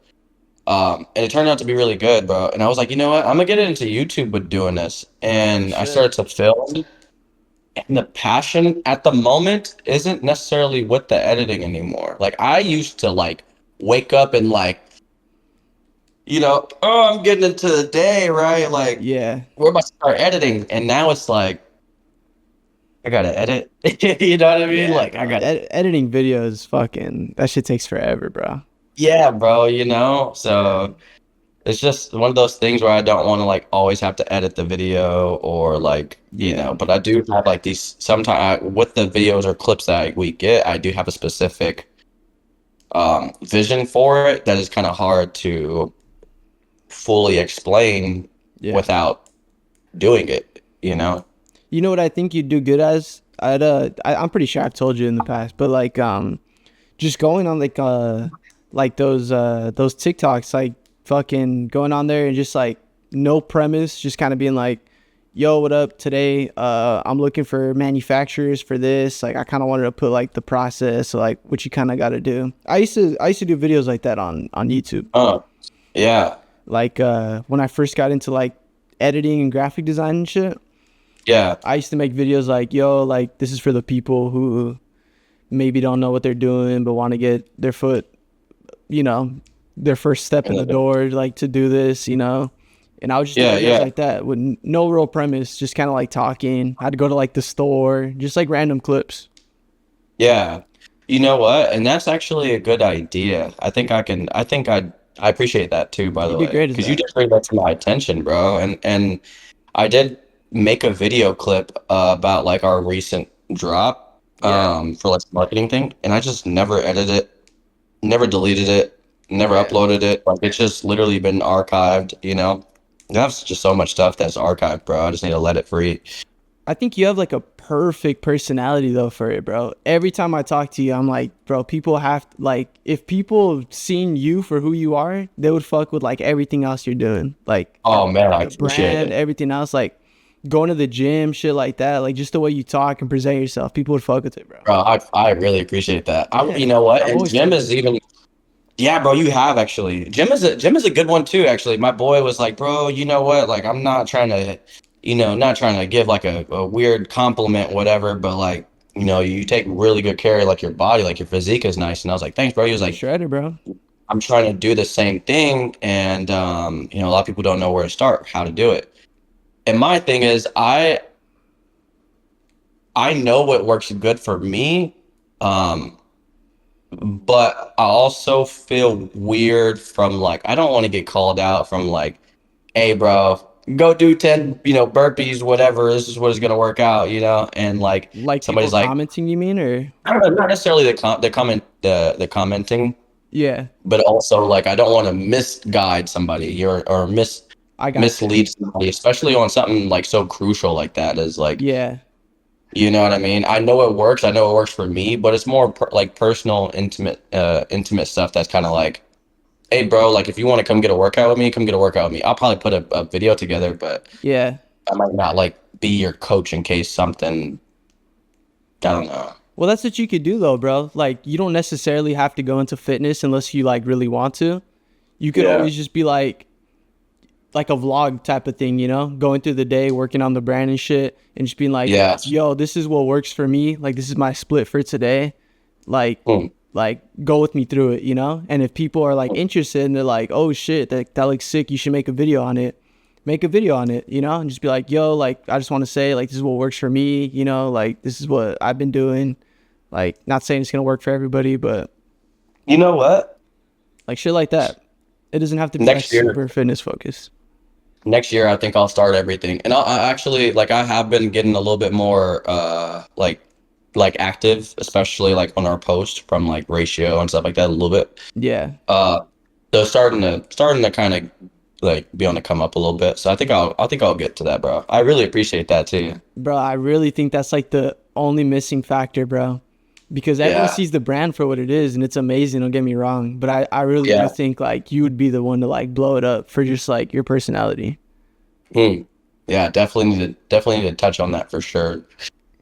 And it turned out to be really good, bro. And I was like, you know what? I'm gonna get into YouTube with doing this. You And I should. started to film, and the passion at the moment isn't necessarily with the editing anymore. Like I used to like wake up and like, oh, I'm getting into the day, right? Like Yeah. we're about to start editing, and now it's like I gotta edit. You know what I mean? Yeah, Like I bro. got, Editing videos, fucking that shit takes forever, bro. yeah, bro. So. It's just one of those things where I don't want to like always have to edit the video or like, Yeah. but I do have like these sometimes with the videos or clips that we get, I do have a specific vision for it that is kind of hard to fully explain Yeah. without doing it. You know what I think you'd do good as? I'm pretty sure I've told you in the past, but like just going on like those TikToks, like fucking going on there and just like no premise, just kind of being like, yo, what up today? I'm looking for manufacturers for this. Like I kind of wanted to put like the process, like what you kind of got to do. I used to do videos like that on YouTube. Oh, yeah. Like when I first got into like editing and graphic design and shit, Yeah. I used to make videos like, yo, like this is for the people who maybe don't know what they're doing but want to get their foot, you know, their first step in the door, like to do this, And I would just do Yeah, videos yeah. like that with no real premise, just kind of like talking. I had to go to like the store, just like random clips. Yeah. You know what? And that's actually a good idea. I appreciate that too, by You'd the be way, great at because you that. just bring that to my attention, bro. And I did make a video clip about like our recent drop Yeah. for like marketing thing, and I just never edited it, never deleted it, never Yeah. uploaded it. Like it's just literally been archived. That's just so much stuff that's archived, bro. I just need to let it free. I think you have like a perfect personality though for it, bro. Every time I talk to you, I'm like, bro, people have like if people seen you for who you are, they would fuck with like everything else you're doing. Like Oh man, I the appreciate brand, it. everything else, like going to the gym, shit like that. Like just the way you talk and present yourself, people would fuck with it, bro. Bro, I really appreciate that. You Yeah. know what? I've And always Jim told is you. even. Yeah, bro, you have actually. Jim is a good one too, actually. My boy was like, bro, you know what? Like, I'm not trying to, not trying to give like a weird compliment, whatever, but like, you take really good care of like your body, like your physique is nice. And I was like, thanks, bro. He was You're like, shredded, bro. I'm trying to do the same thing, and a lot of people don't know where to start, how to do it. And my thing is, I know what works good for me. Um, but I also feel weird from like I don't want to get called out from like, hey bro, go do 10, burpees, whatever. This is what is gonna work out, and like Like people somebody's like, commenting, you mean, or I don't know, not necessarily the commenting, yeah, but also like I don't want to misguide somebody or I got you. mislead somebody, especially on something like so crucial like that is like, Yeah, you know what I mean? I know it works. I know it works for me, but it's more like personal, intimate stuff that's kind of like, hey, bro, like if you want to come get a workout with me, come get a workout with me. I'll probably put a video together, but yeah. I might not like be your coach in case something, I don't know. Well, that's what you could do though, bro. Like you don't necessarily have to go into fitness unless you like really want to. You could Yeah. always just be like a vlog type of thing, going through the day, working on the brand and shit, and just being like, Yeah. yo, this is what works for me. Like, this is my split for today. Like, Mm. like go with me through it, And if people are like interested and they're like, oh shit, that looks sick, you should make a video on it. Make a video on it, and just be like, yo, like, I just want to say, like, this is what works for me, like, this is what I've been doing. Like, not saying it's going to work for everybody, but You know what? like shit like that. It doesn't have to be Next like year. super fitness focused. Next year, I think I'll start everything, and I actually like I have been getting a little bit more like active, especially like on our post from like ratio and stuff like that a little bit. Yeah. So starting to kind of like be on the come up a little bit. So I think I'll get to that, bro. I really appreciate that too. Bro, I really think that's like the only missing factor, bro. Because everyone Yeah. sees the brand for what it is and it's amazing, don't get me wrong. But I really Yeah. do think like you would be the one to like blow it up for just like your personality. Hmm. Yeah, definitely need to touch on that for sure.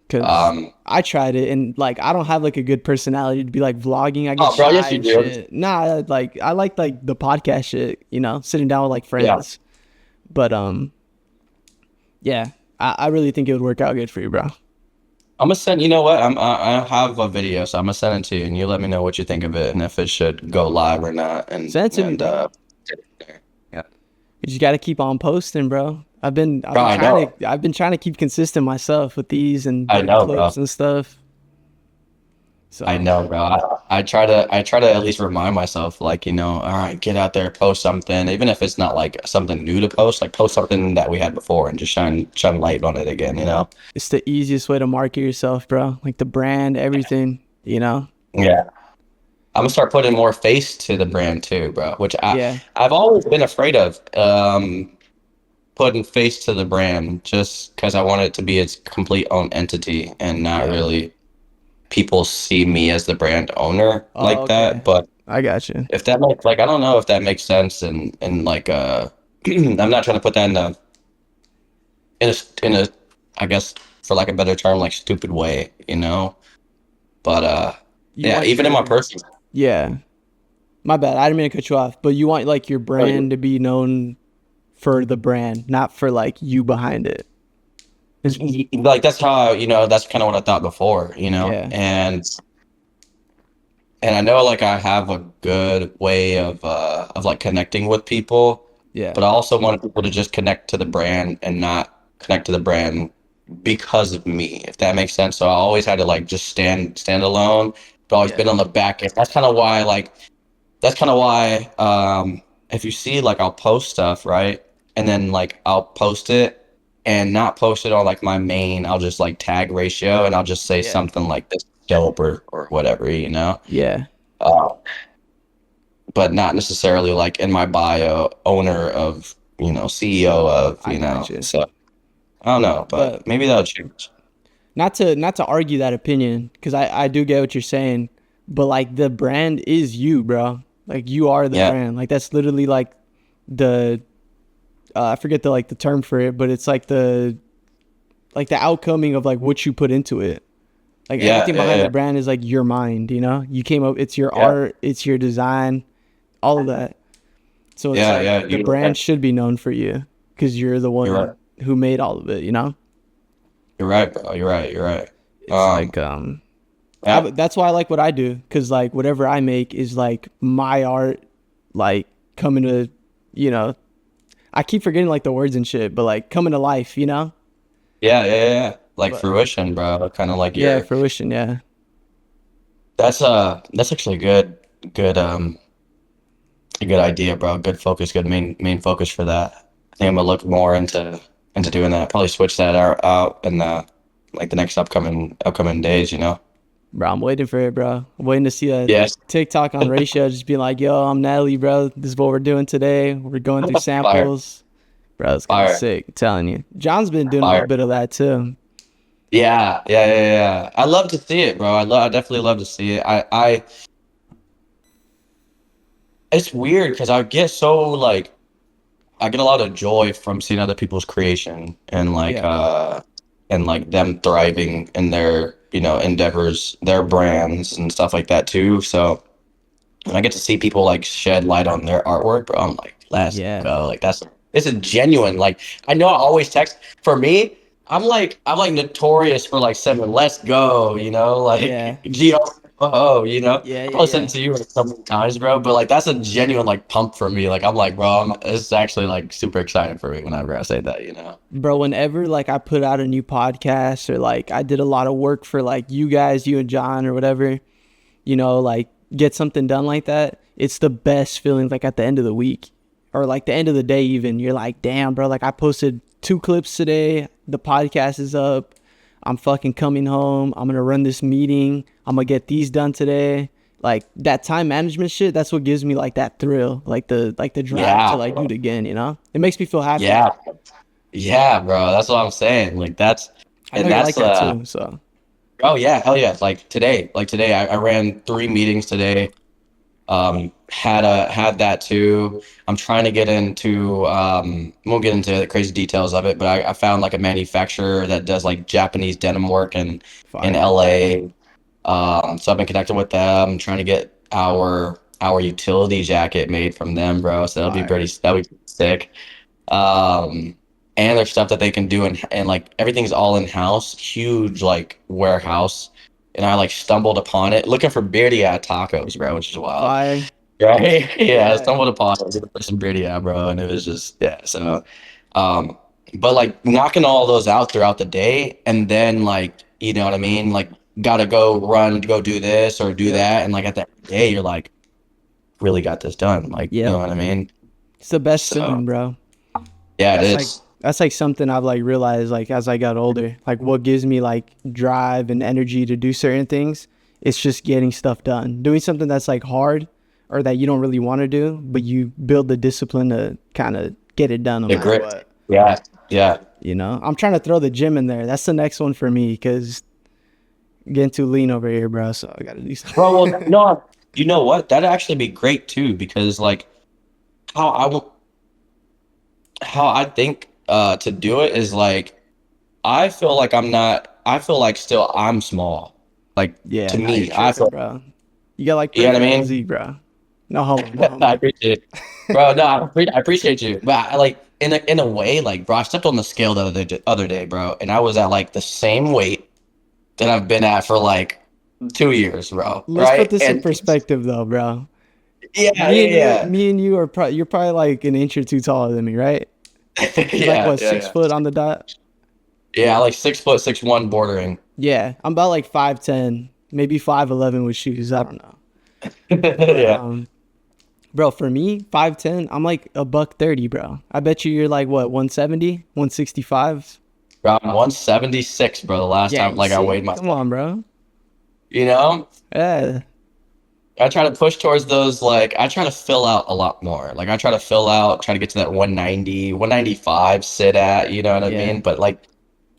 Cause Um, I tried it and like I don't have like a good personality to be like vlogging. I get Oh, bro, yes, shy you and do. shit. Nah, like I like the podcast shit, sitting down with like Yeah. friends. But yeah, I really think it would work out good for you, bro. I'm gonna send. You know what? I have a video, so I'm gonna send it to you, and you let me know what you think of it, and if it should go live or not. And Send it to me, and bro. yeah, You just got to keep on posting, bro. Bro, I know. I've been trying to keep consistent myself with these and I know, clips bro. and stuff. So I know, bro. I try to at least remind myself, like, all right, get out there, post something, even if it's not like something new to post, like post something that we had before and just shine light on it again, it's the easiest way to market yourself, bro. Like the brand, everything. Yeah. I'm gonna start putting more face to the brand too, bro, which Yeah, I've always been afraid of. Putting face to the brand just because I want it to be its complete own entity and not Yeah. really people see me as the brand owner Oh, like okay. that. But I got you. if that makes like I don't know if that makes sense and like I'm not trying to put that in a I guess for like a better term like stupid way, But You yeah, want even in my your- personal Yeah. My bad. I didn't mean to cut you off, but you want like your brand to be known for the brand, not for like you behind it. like that's how that's kind of what I thought before, Yeah. and I know like I have a good way of like connecting with people, Yeah. but I also want people to just connect to the brand and not connect to the brand because of me, if that makes sense. So I always had to like just stand alone, but always Yeah. been on the back end. That's kind of why if you see like I'll post stuff, right? And then like I'll post it and not post it on like my main, I'll just like tag ratio and I'll just say Yeah. something like this dope or whatever, Yeah. uh, but not necessarily like in my bio, owner of, CEO of, I got you. So I don't know, but But maybe that'll change. not to argue that opinion, because I do get what you're saying, but like the brand is you, bro. Like you are the Yeah. brand. Like that's literally like the I forget the like the term for it, but it's like the outcoming of like what you put into it. Like Yeah, everything yeah, behind yeah. the brand is like your mind, You came up, it's your Yeah. art, it's your design, all of that. So it's Yeah, like yeah, the you're brand right. should be known for you because you're the one You're right. who made all of it, You're right, bro. You're right. You're right. It's like Yeah. that's why I like what I do, because like whatever I make is like my art, like coming to, I keep forgetting like the words and shit, but like coming to life, Yeah, yeah, yeah. Like But- fruition, bro. Kind of like Yeah, fruition, yeah. that's actually good a good idea, bro. Good focus, good main focus for that. I think I'm gonna look more into doing that. Probably switch that out in the like the next upcoming days. Bro, I'm waiting for it, bro. I'm waiting to see a Yes. TikTok on Ratio just being like, yo, I'm Natalie, bro. This is what we're doing today. We're going through Fire. samples. Bro, it's gonna be Fire. sick. I'm telling you. John's been doing a Fire. little bit of that too. Yeah. I love to see it, bro. I definitely love to see it. It's weird because I get so like I get a lot of joy from seeing other people's creation and like them thriving in their endeavors, their brands and stuff like that too. So when I get to see people like shed light on their artwork, bro, I'm like, let's Yeah. go. Like this is genuine. Like I know I always text for me. I'm like notorious for like saying let's go, like Yeah. Yeah, I'll send it to you like so many times, bro. But like that's a genuine like pump for me. Like I'm like, bro, it's actually like super exciting for me whenever I say that. Bro, whenever like I put out a new podcast or like I did a lot of work for like you guys, you and John or whatever, like get something done like that, it's the best feeling like at the end of the week or like the end of the day even. You're like, damn, bro, like I posted 2 clips today. The podcast is up. I'm fucking coming home. I'm gonna run this meeting. I'm gonna get these done today. Like that time management shit, that's what gives me like that thrill, like the drive Yeah, to like do bro. it again, It makes me feel happy. Yeah, yeah, bro. That's what I'm saying. Like I know you like that too, so oh yeah, hell yeah. Like today, I ran 3 meetings today. Had that too. I'm trying to get into won't get into the crazy details of it, but I found like a manufacturer that does like Japanese denim work in fire. LA. So I've been connected with them, trying to get our utility jacket made from them, bro. So that'll be sick. And there's stuff that they can do and like everything's all in house, huge like warehouse. And I like stumbled upon it looking for birria tacos, bro, which is wild. Fire. Right? Yeah, I Yeah. stumbled upon it looking for some birria, bro, and it was just yeah. So, but like knocking all those out throughout the day, and then like you know what I mean, like gotta go do this or do Yep. that, and like at the end of the day, you're like really got this done, like you Yep. know what I mean? It's the best So feeling, bro. yeah, it That's is. that's like something I've like realized like as I got older. Like what gives me like drive and energy to do certain things, it's just getting stuff done. Doing something that's like hard or that you don't really want to do, but you build the discipline to kind of get it done no The matter grit. what. Yeah. I'm trying to throw the gym in there. That's the next one for me because getting too lean over here, bro. So I gotta do something. Bro, well, no, you know what? That'd actually be great too, because like how I will, how I think to do it is like I feel like I'm not. I feel like still I'm small. Like Yeah, to nah, me, you're I tripping, feel. bro. You got like You know what I perfect mean? physique, bro. No homo, no I homo. appreciate it, bro. No, I appreciate you, but I like in a way, like bro, I stepped on the scale the other day, bro, and I was at like the same weight that I've been at for like 2 years, bro. Let's put Right? this in And perspective, though, bro. yeah, yeah, Me and you are you're probably like an inch or two taller than me, right? yeah, You're like what, yeah, 6 foot on the dot? yeah. Like 6 foot 6'1" bordering. Yeah, I'm about like 5'10", maybe 5'11" with shoes. I don't know. But Yeah. bro, for me, 5'10", I'm like a $130, bro. I bet you're like what, 170, 165? Bro, I'm 176, bro. The last Yeah, time, you like, I see? weighed Come myself. on, bro. You know, Yeah, I try to push towards those. Like, I try to fill out a lot more. Like, I try to fill out, try to get to that 190, 195 sit at. You know what I yeah, mean? But like,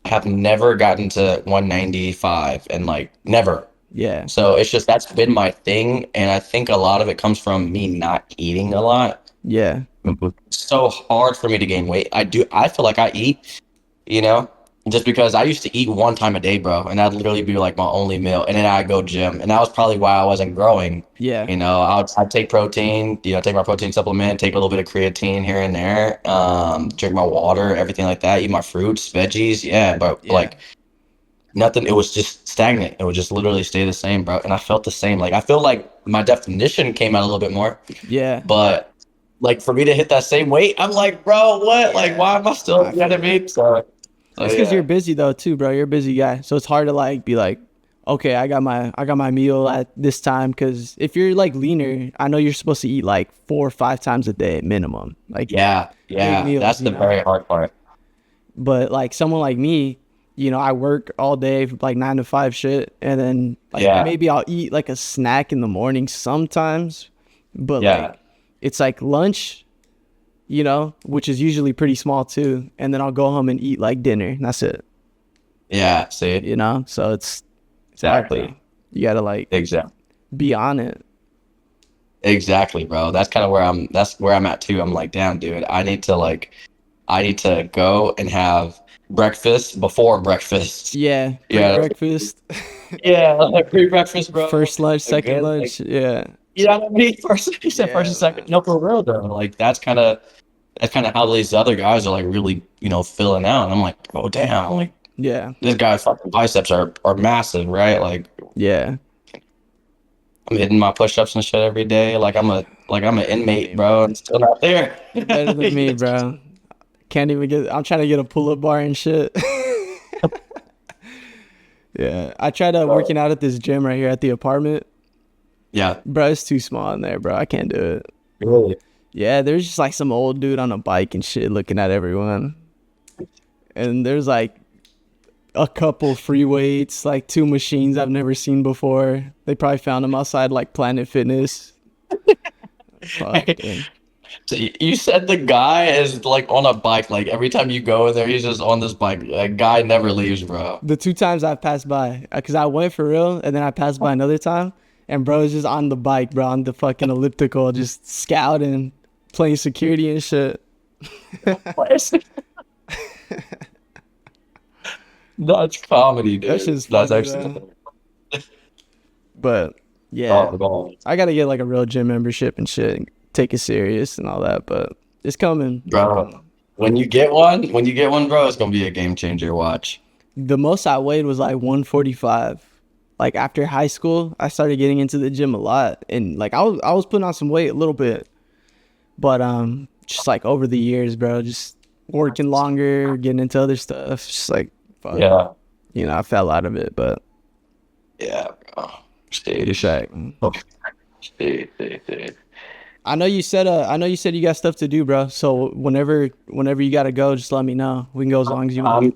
I have never gotten to 195, and like, never. yeah, So it's just that's been my thing, and I think a lot of it comes from me not eating a lot. yeah, It's so hard for me to gain weight. I feel like I eat, you know, just because I used to eat 1 time a day, bro, and that'd literally be like my only meal, and then I'd go gym, and that was probably why I wasn't growing. yeah, I'd take protein, take my protein supplement, take a little bit of creatine here and there, drink my water, everything like that, eat my fruits, veggies, yeah, but yeah, like nothing, it was just stagnant. It would just literally stay the same, bro, and I felt the same. Like I feel like my definition came out a little bit more, yeah. but like for me to hit that same weight, I'm like, bro, what? Like, why am I still? I You know what I feel mean? So It's because yeah. you're busy though too, bro. You're a busy guy, so it's hard to like be like, okay, I got my meal at this time, because if you're like leaner, I know you're supposed to eat like 4 or 5 times a day minimum. Like Yeah, big meals, that's the very hard part. But like someone like me, I work all day, like 9 to 5 shit, and then like Yeah. maybe I'll eat like a snack in the morning sometimes, but Yeah. like it's like lunch, which is usually pretty small too, and then I'll go home and eat like dinner, and that's it. Yeah, see, So it's exactly, you gotta like exactly, be on it. exactly, bro. That's kind of where I'm at too. I'm like, damn, dude, I need to go and have breakfast before breakfast. Yeah, Yeah. breakfast, Yeah, like pre-breakfast, bro. first lunch, A second good, lunch. like, Yeah, you know what I mean? First, you said Yeah, first and second. No, for real though. Like that's kind of how these other guys are like really, filling out. And I'm like, oh damn, like yeah, this guy's fucking biceps are massive, right? Like yeah. I'm hitting my push-ups and shit every day. Like I'm an inmate, bro, and still not there. Better than me, bro. Can't even get. I'm trying to get a pull-up bar and shit. Yeah, I tried working out at this gym right here at the apartment. Yeah, Bro, it's too small in there, bro. I can't do it. really. Yeah, there's just like some old dude on a bike and shit looking at everyone. And there's like a couple free weights, like 2 machines I've never seen before. They probably found them outside like Planet Fitness. Fuck, dude. So you said the guy is like on a bike. Like every time you go in there, he's just on this bike. That guy never leaves, bro. The 2 times I've passed by, because I went for real, and then I passed by another time, and bro is just on the bike, bro, on the fucking elliptical, just scouting, playing security and shit. That's comedy, dude. That shit's That's funny, actually. But yeah, Oh, I gotta get like a real gym membership and shit, and take it serious and all that. But it's coming. bro. When you get one, bro, it's gonna be a game changer. Watch. The most I weighed was like 145. Like after high school, I started getting into the gym a lot, and like I was putting on some weight a little bit, but just like over the years, bro, just working longer, getting into other stuff, just like fuck. Yeah. I fell out of it, but Yeah, bro. Stay. Shaq. Stay. I know you said you got stuff to do, bro. So whenever you gotta go, just let me know. We can go as long as you want.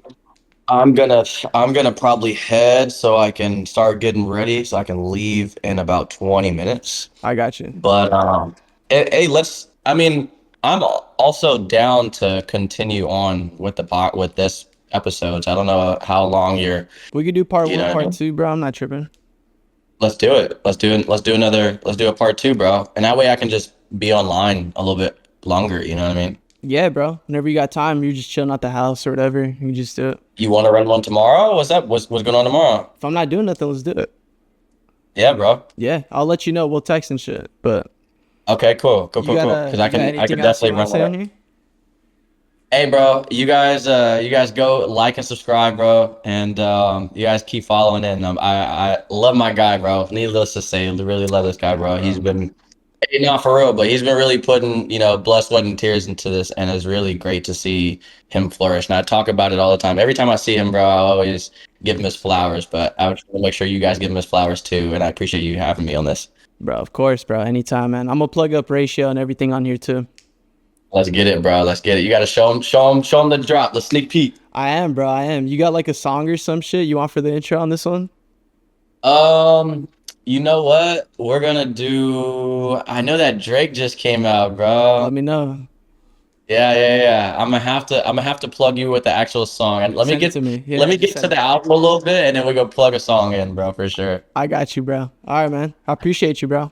I'm gonna probably head so I can start getting ready so I can leave in about 20 minutes. I got you. But hey, I'm also down to continue on with with this episodes. I don't know how long We could do part 1, know, part 2, bro. I'm not tripping. let's do it. Let's do a part 2, bro. And that way I can just be online a little bit longer, you know what I mean? Yeah, bro. Whenever you got time, you're just chilling at the house or whatever. You can just do it. You want to run one tomorrow? What's going on tomorrow? If I'm not doing nothing, let's do it. Yeah, bro. Yeah, I'll let you know. We'll text and shit. But Okay, cool. you got Because I can anything else definitely you wanna run say on one. here? Hey, bro, you guys go like and subscribe, bro, and you guys keep following in. I love my guy, bro. Needless to say, I really love this guy, bro. He's been, not for real, but he's been really putting, blood, sweat, and tears into this, and it's really great to see him flourish. And I talk about it all the time. Every time I see him, bro, I always give him his flowers, but I would make sure you guys give him his flowers too, and I appreciate you having me on this. Bro, of course, bro. Anytime, man. I'm gonna plug up Ratio and everything on here too. Let's get it, bro. Let's get it. You gotta show him the drop, the sneak peek. I am, bro. I am. You got like a song or some shit you want for the intro on this one? You know what? We're gonna do. I know that Drake just came out, bro. Let me know. Yeah. I'm gonna have to plug you with the actual song. And let me Send it get to me. Yeah, let me just get to send the it. album a little bit, and then we go plug a song in, bro, for sure. I got you, bro. All right, man. I appreciate you, bro.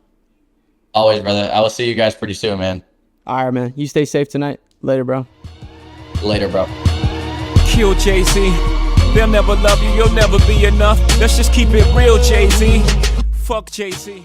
Always, brother. I will see you guys pretty soon, man. All right, man. You stay safe tonight. Later, bro. Later, bro. Kill Jay-Z. They'll never love you, you'll never be enough. Let's just keep it real, Jay-Z. Fuck Jay-Z.